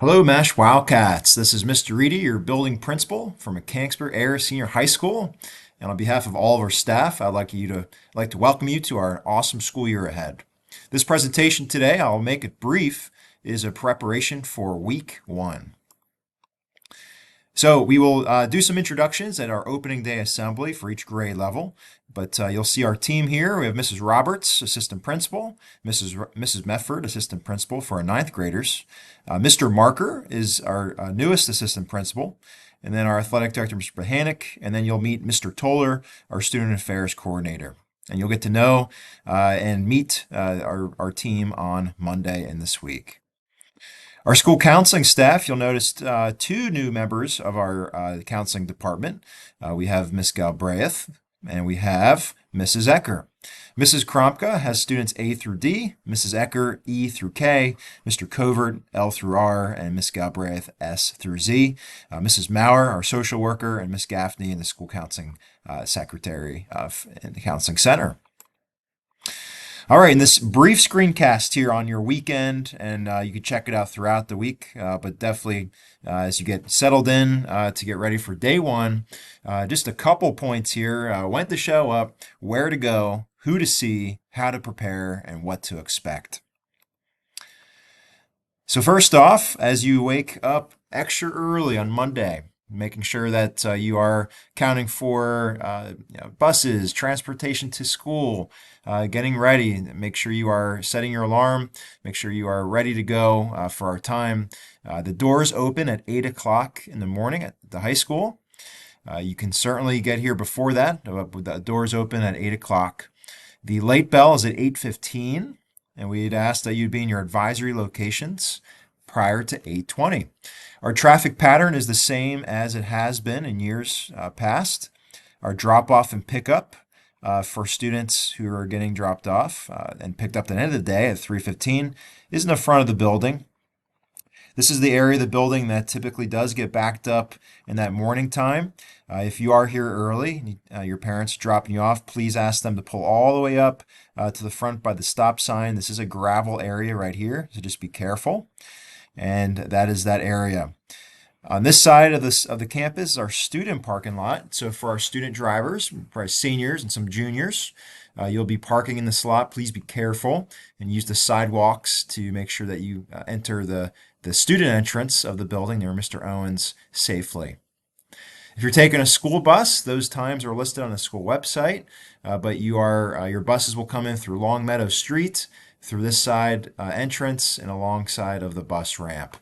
Hello, Mesh Wildcats. This is Mr. Reedy, your building principal from Mechanicsburg Area Senior High School. And on behalf of all of our staff, I'd like to welcome you to our awesome school year ahead. This presentation today, I'll make it brief, is a preparation for week one. So we will do some introductions at our opening day assembly for each grade level, but you'll see our team here. We have Mrs. Roberts, assistant principal, Mrs. Mefford, assistant principal for our ninth graders. Mr. Marker is our newest assistant principal, and then our athletic director, Mr. Bohanik, and then you'll meet Mr. Toller, our student affairs coordinator. And you'll get to know and meet our team on Monday in this week. Our school counseling staff, you'll notice two new members of our counseling department. We have Miss Galbraith and we have Mrs. Ecker. Mrs. Kromka has students A through D, Mrs. Ecker E through K, Mr. Covert L through R, and Miss Galbraith S through Z. Mrs. Maurer, our social worker, and Miss Gaffney, the school counseling secretary in the counseling center. All right, in this brief screencast here on your weekend, and you can check it out throughout the week, but definitely as you get settled in to get ready for day one, just a couple points here. When to show up, where to go, who to see, how to prepare, and what to expect. So first off, as you wake up extra early on Monday, making sure that you are accounting for buses, transportation to school, getting ready. Make sure you are setting your alarm. Make sure you are ready to go for our time. The doors open at 8 o'clock in the morning at the high school. You can certainly get here before that. The doors open at 8 o'clock. The late bell is at 8:15, and we'd ask that you'd be in your advisory locations prior to 8:20. Our traffic pattern is the same as it has been in years past. Our drop-off and pickup for students who are getting dropped off and picked up at the end of the day at 3:15 is in the front of the building. This is the area of the building that typically does get backed up in that morning time. If you are here early, your parents dropping you off, please ask them to pull all the way up to the front by the stop sign. This is a gravel area right here, so just be careful. And that is that area. On this side of the campus is our student parking lot. So for our student drivers, probably seniors and some juniors, you'll be parking in the slot. Please be careful and use the sidewalks to make sure that you enter the student entrance of the building near Mr. Owens safely. If you're taking a school bus, those times are listed on the school website, but your buses will come in through Long Meadow Street, through this side entrance, and alongside of the bus ramp.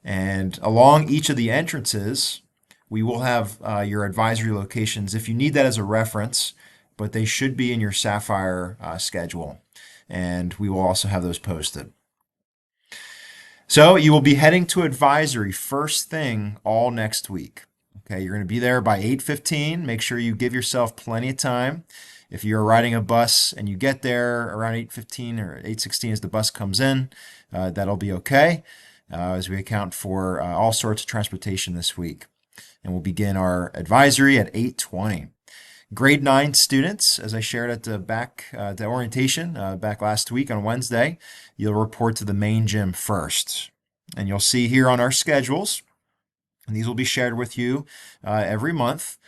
And along each of the entrances, we will have your advisory locations if you need that as a reference, but they should be in your Sapphire schedule. And we will also have those posted. So you will be heading to advisory first thing all next week. Okay, you're going to be there by 8:15. Make sure you give yourself plenty of time. If you're riding a bus and you get there around 8:15 or 8:16 as the bus comes in, that'll be okay as we account for all sorts of transportation this week. And we'll begin our advisory at 8:20. Grade 9 students, as I shared at the orientation back last week on Wednesday, you'll report to the main gym first. And you'll see here on our schedules, and these will be shared with you every month.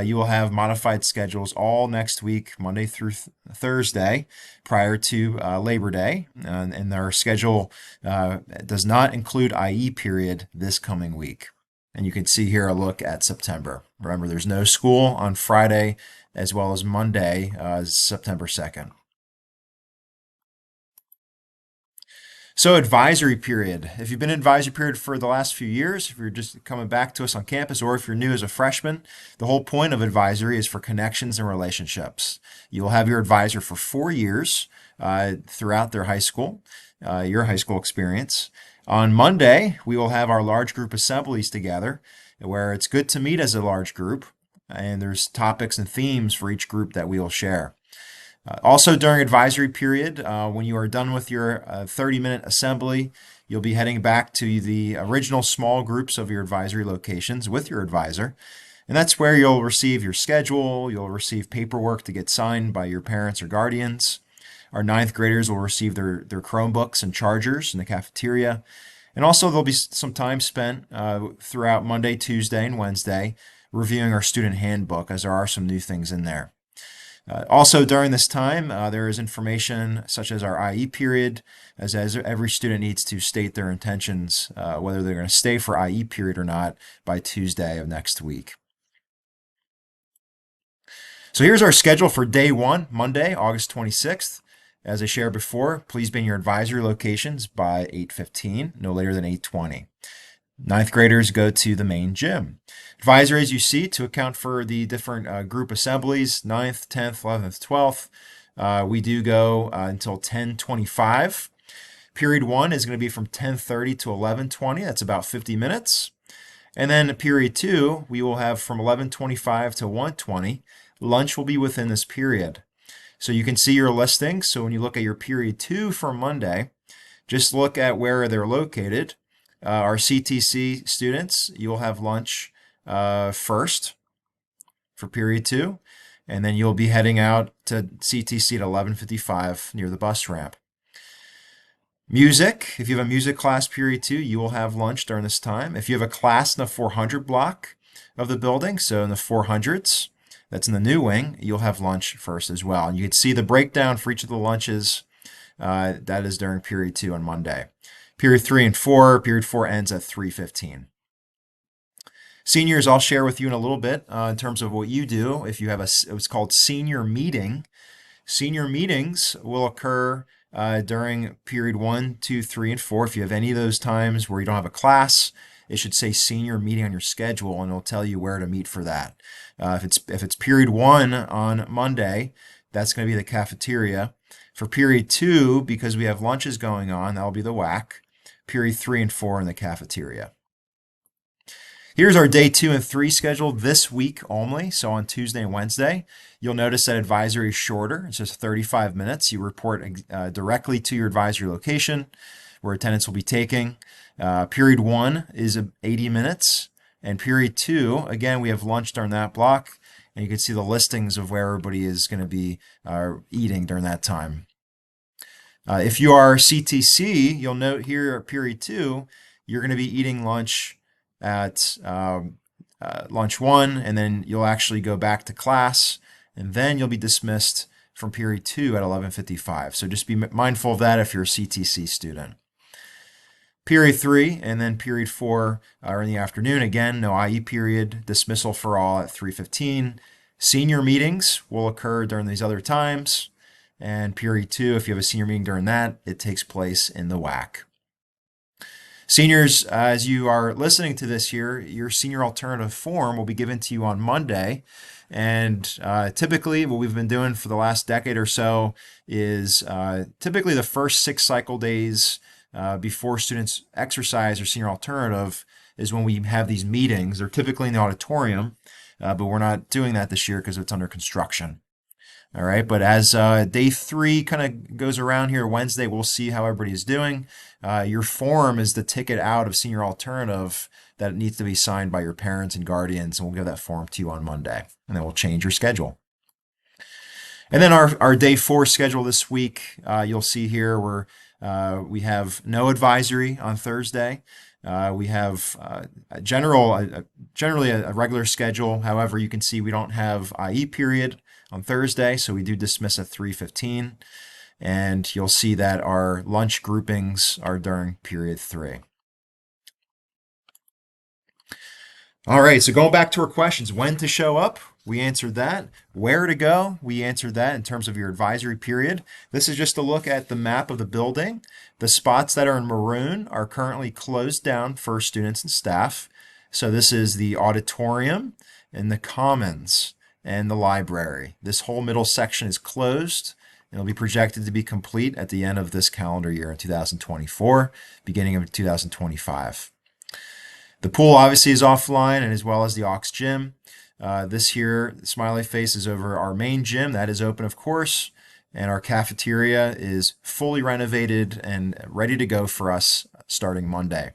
You will have modified schedules all next week, Monday through Thursday, prior to Labor Day. And our schedule does not include IE period this coming week. And you can see here a look at September. Remember, there's no school on Friday as well as Monday, September 2nd. So advisory period. If you've been in advisory period for the last few years, if you're just coming back to us on campus, or if you're new as a freshman, the whole point of advisory is for connections and relationships. You'll have your advisor for 4 years throughout their high school, your high school experience. On Monday, we will have our large group assemblies together, where it's good to meet as a large group, and there's topics and themes for each group that we will share. Also during advisory period, when you are done with your 30-minute assembly, you'll be heading back to the original small groups of your advisory locations with your advisor. And that's where you'll receive your schedule, you'll receive paperwork to get signed by your parents or guardians. Our ninth graders will receive their Chromebooks and chargers in the cafeteria. And also, there'll be some time spent throughout Monday, Tuesday, and Wednesday reviewing our student handbook, as there are some new things in there. Also, during this time, there is information such as our IE period, as every student needs to state their intentions, whether they're going to stay for IE period or not by Tuesday of next week. So here's our schedule for day one, Monday, August 26th. As I shared before, please be in your advisory locations by 8:15, no later than 8:20. Ninth graders go to the main gym. Advisory, as you see, to account for the different group assemblies, 9th, 10th, 11th, 12th. We do go until 10:25. Period one is going to be from 10:30 to 11:20. That's about 50 minutes. And then period two, we will have from 11:25 to 1:20. Lunch will be within this period. So you can see your listing. So when you look at your period two for Monday, just look at where they're located. Our CTC students, you'll have lunch first for period two, and then you'll be heading out to CTC at 11:55 near the bus ramp. Music, if you have a music class period two, you will have lunch during this time. If you have a class in the 400 block of the building, so in the 400s, that's in the new wing, you'll have lunch first as well. And you can see the breakdown for each of the lunches. That is during period two on Monday. Period 3 and 4, period 4 ends at 3:15. Seniors, I'll share with you in a little bit in terms of what you do. If you have what's called senior meeting, senior meetings will occur during period 1, 2, 3, and 4. If you have any of those times where you don't have a class, it should say senior meeting on your schedule, and it'll tell you where to meet for that. If it's period 1 on Monday, that's going to be the cafeteria. For period 2, because we have lunches going on, that'll be the WAC. Period 3 and 4 in the cafeteria. Here's our day 2 and 3 schedule this week only. So on Tuesday and Wednesday, you'll notice that advisory is shorter. It's just 35 minutes. You report directly to your advisory location where attendance will be taking. Period 1 is 80 minutes. And period 2, again, we have lunch during that block. And you can see the listings of where everybody is going to be eating during that time. If you are CTC, you'll note here at period 2, you're going to be eating lunch at lunch 1, and then you'll actually go back to class, and then you'll be dismissed from period 2 at 11:55. So just be mindful of that if you're a CTC student. Period 3 and then period 4 are in the afternoon. Again, no IE period, dismissal for all at 3:15. Senior meetings will occur during these other times. And period 2, if you have a senior meeting during that, it takes place in the WAC. Seniors, as you are listening to this here, your senior alternative form will be given to you on Monday. And typically what we've been doing for the last decade or so is typically the first 6 cycle days before students exercise their senior alternative is when we have these meetings. They're typically in the auditorium, but we're not doing that this year because it's under construction. All right, but as day 3 kind of goes around here, Wednesday, we'll see how everybody is doing. Your form is the ticket out of senior alternative that needs to be signed by your parents and guardians, and we'll give that form to you on Monday, and then we'll change your schedule. And then our day 4 schedule this week, you'll see here where we have no advisory on Thursday. We have generally a regular schedule. However, you can see we don't have IE period on Thursday, so we do dismiss at 3:15. And you'll see that our lunch groupings are during period 3. All right, so going back to our questions, when to show up, we answered that. Where to go, we answered that in terms of your advisory period. This is just a look at the map of the building. The spots that are in maroon are currently closed down for students and staff. So this is the auditorium and the commons and the library. This whole middle section is closed. It'll be projected to be complete at the end of this calendar year in 2024, beginning of 2025. The pool obviously is offline, and as well as the Aux Gym. This here, smiley face, is over our main gym. That is open, of course, and our cafeteria is fully renovated and ready to go for us starting Monday.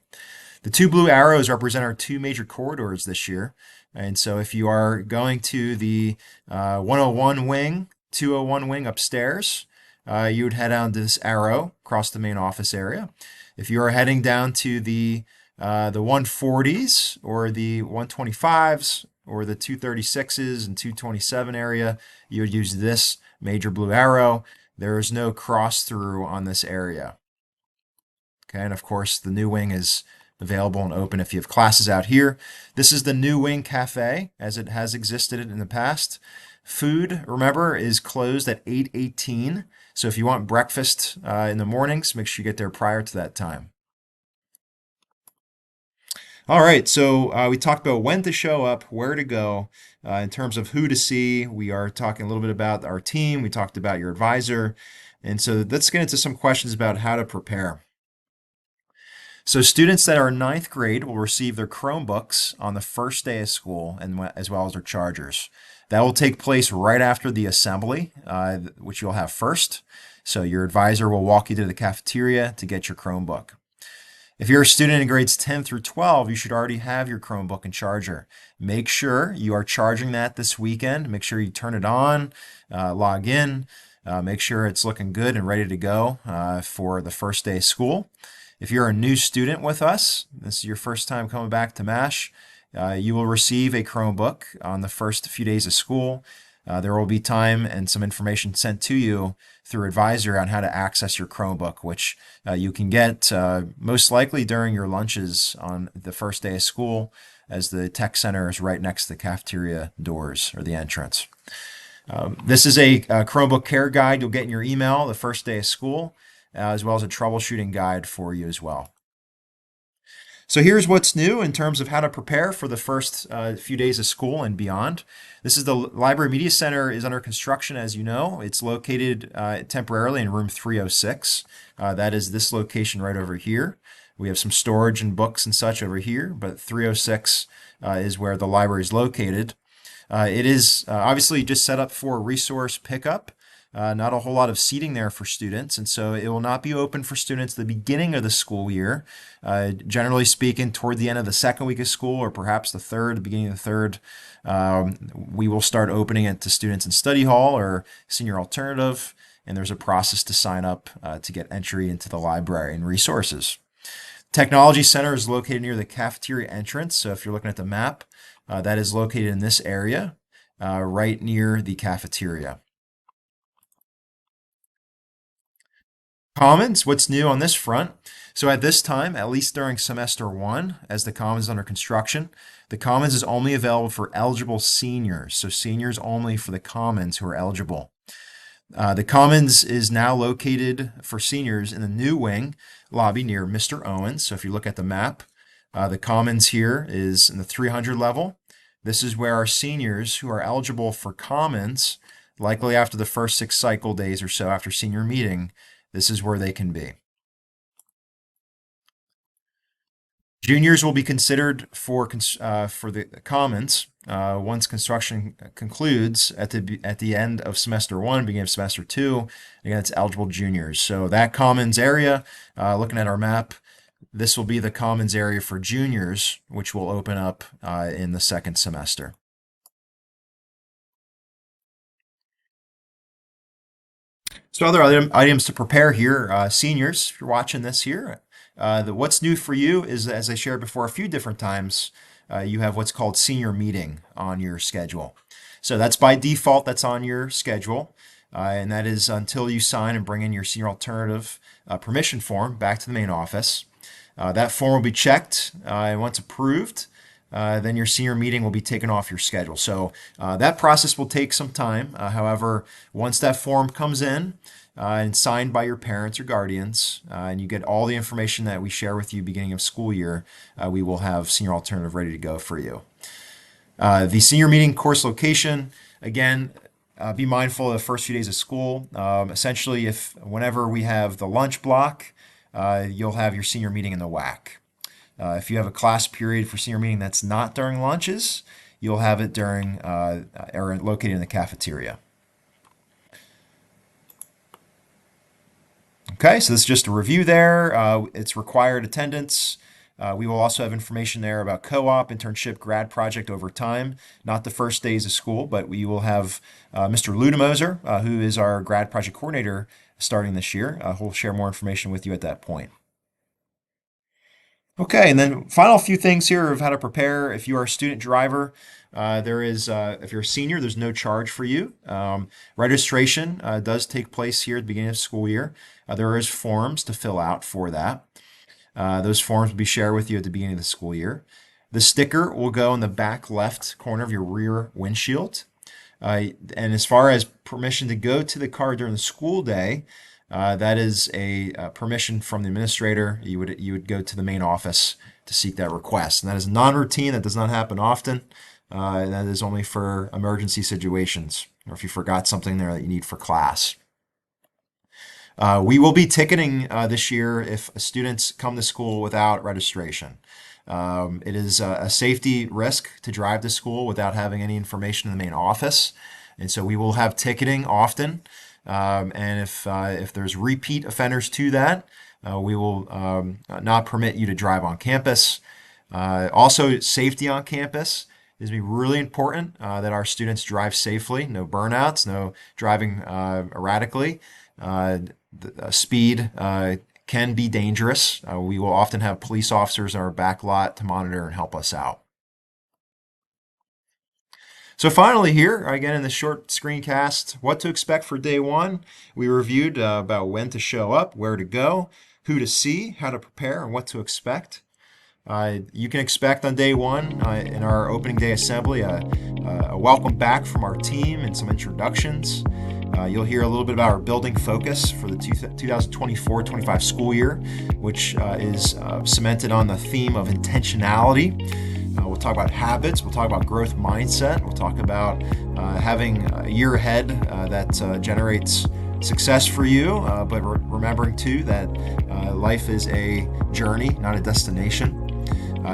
The 2 blue arrows represent our 2 major corridors this year. And so if you are going to the 101 wing, 201 wing upstairs, you would head down to this arrow across the main office area. If you are heading down to the 140s or the 125s or the 236s and 227 area, you would use this major blue arrow. There is no cross through on this area. Okay, and of course the new wing is available and open if you have classes out here. This is the New Wing Cafe as it has existed in the past. Food, remember, is closed at 8:18. So if you want breakfast in the mornings, make sure you get there prior to that time. All right, so we talked about when to show up, where to go. In terms of who to see, we are talking a little bit about our team. We talked about your advisor. And so let's get into some questions about how to prepare. So students that are in ninth grade will receive their Chromebooks on the first day of school, and as well as their chargers. That will take place right after the assembly, which you'll have first. So your advisor will walk you to the cafeteria to get your Chromebook. If you're a student in grades 10 through 12, you should already have your Chromebook and charger. Make sure you are charging that this weekend. Make sure you turn it on, log in, make sure it's looking good and ready to go for the first day of school. If you're a new student with us, this is your first time coming back to MASH, you will receive a Chromebook on the first few days of school. There will be time and some information sent to you through advisor on how to access your Chromebook, which you can get most likely during your lunches on the first day of school, as the tech center is right next to the cafeteria doors or the entrance. This is a Chromebook care guide you'll get in your email the first day of school, as well as a troubleshooting guide for you as well. So here's what's new in terms of how to prepare for the first few days of school and beyond. This is the Library Media Center is under construction, as you know. It's located temporarily in room 306. That is this location right over here. We have some storage and books and such over here, but 306 is where the library is located. It is obviously just set up for resource pickup. Not a whole lot of seating there for students, and so it will not be open for students at the beginning of the school year. Generally speaking, toward the end of the second week of school, or perhaps the third, the beginning of the third, we will start opening it to students in study hall or senior alternative, and there's a process to sign up to get entry into the library and resources. Technology Center is located near the cafeteria entrance, so if you're looking at the map, that is located in this area, right near the cafeteria. Commons, what's new on this front? So at this time, at least during semester one, as the Commons is under construction, the Commons is only available for eligible seniors. So seniors only for the Commons who are eligible. The Commons is now located for seniors in the new wing lobby near Mr. Owens. So if you look at the map, the Commons here is in the 300 level. This is where our seniors who are eligible for Commons, likely after the first 6 cycle days or so after senior meeting, this is where they can be. Juniors will be considered for the Commons once construction concludes at the end of semester one, beginning of semester two. Again, it's eligible juniors. So that Commons area, looking at our map, this will be the Commons area for juniors, which will open up in the second semester. So other items to prepare here, seniors, if you're watching this here, what's new for you is, as I shared before a few different times, you have what's called senior meeting on your schedule. So that's by default, that's on your schedule, and that is until you sign and bring in your senior alternative permission form back to the main office. That form will be checked, and once approved, then your senior meeting will be taken off your schedule. So that process will take some time. However, once that form comes in and signed by your parents or guardians, and you get all the information that we share with you beginning of school year, we will have senior alternative ready to go for you. The senior meeting course location, again, be mindful of the first few days of school. Essentially, whenever we have the lunch block, you'll have your senior meeting in the WAC. If you have a class period for senior meeting that's not during lunches, you'll have it during or located in the cafeteria. Okay, so this is just a review there. It's required attendance. We will also have information there about co-op, internship, grad project over time. Not the first days of school, but we will have Mr. Ludemoser, who is our grad project coordinator, starting this year. We'll share more information with you at that point. Okay, and then final few things here of how to prepare. If you are a student driver, if you're a senior, there's no charge for you. Registration does take place here at the beginning of the school year. There is forms to fill out for that. Those forms will be shared with you at the beginning of the school year. The sticker will go in the back left corner of your rear windshield. And as far as permission to go to the car during the school day, that is a permission from the administrator. You would go to the main office to seek that request, and that is non-routine. That does not happen often. And that is only for emergency situations, or if you forgot something there that you need for class. We will be ticketing this year if students come to school without registration. It is a safety risk to drive to school without having any information in the main office, and so we will have ticketing often. And if there's repeat offenders to that, we will not permit you to drive on campus. Also, safety on campus is really important that our students drive safely, no burnouts, no driving erratically. Speed can be dangerous. We will often have police officers in our back lot to monitor and help us out. So finally here, again in the short screencast, what to expect for day one. We reviewed about when to show up, where to go, who to see, how to prepare, and what to expect. You can expect on day one in our opening day assembly a welcome back from our team and some introductions. You'll hear a little bit about our building focus for the 2024-25 school year, which is cemented on the theme of intentionality. We'll talk about habits. We'll talk about growth mindset. We'll talk about having a year ahead that generates success for you, but remembering too that life is a journey, not a destination.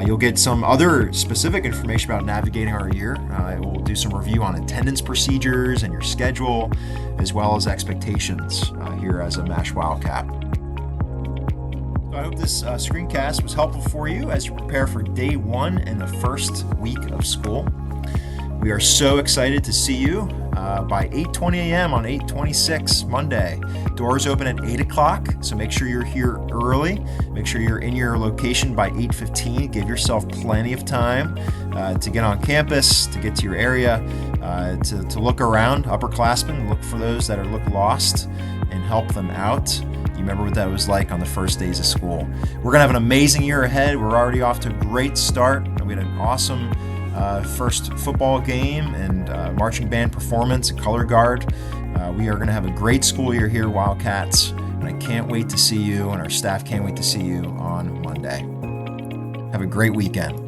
You'll get some other specific information about navigating our year. We'll do some review on attendance procedures and your schedule, as well as expectations here as a MASH Wildcat. So I hope this screencast was helpful for you as you prepare for day one and the first week of school. We are so excited to see you by 8:20 a.m. on 8/26 Monday. Doors open at 8 o'clock, so make sure you're here early. Make sure you're in your location by 8:15. Give yourself plenty of time to get on campus, to get to your area, to look around, upperclassmen, look for those that look lost and help them out. You remember what that was like on the first days of school. We're going to have an amazing year ahead. We're already off to a great start. We had an awesome first football game and marching band performance and color guard. We are going to have a great school year here, Wildcats, and I can't wait to see you, and our staff can't wait to see you on Monday. Have a great weekend.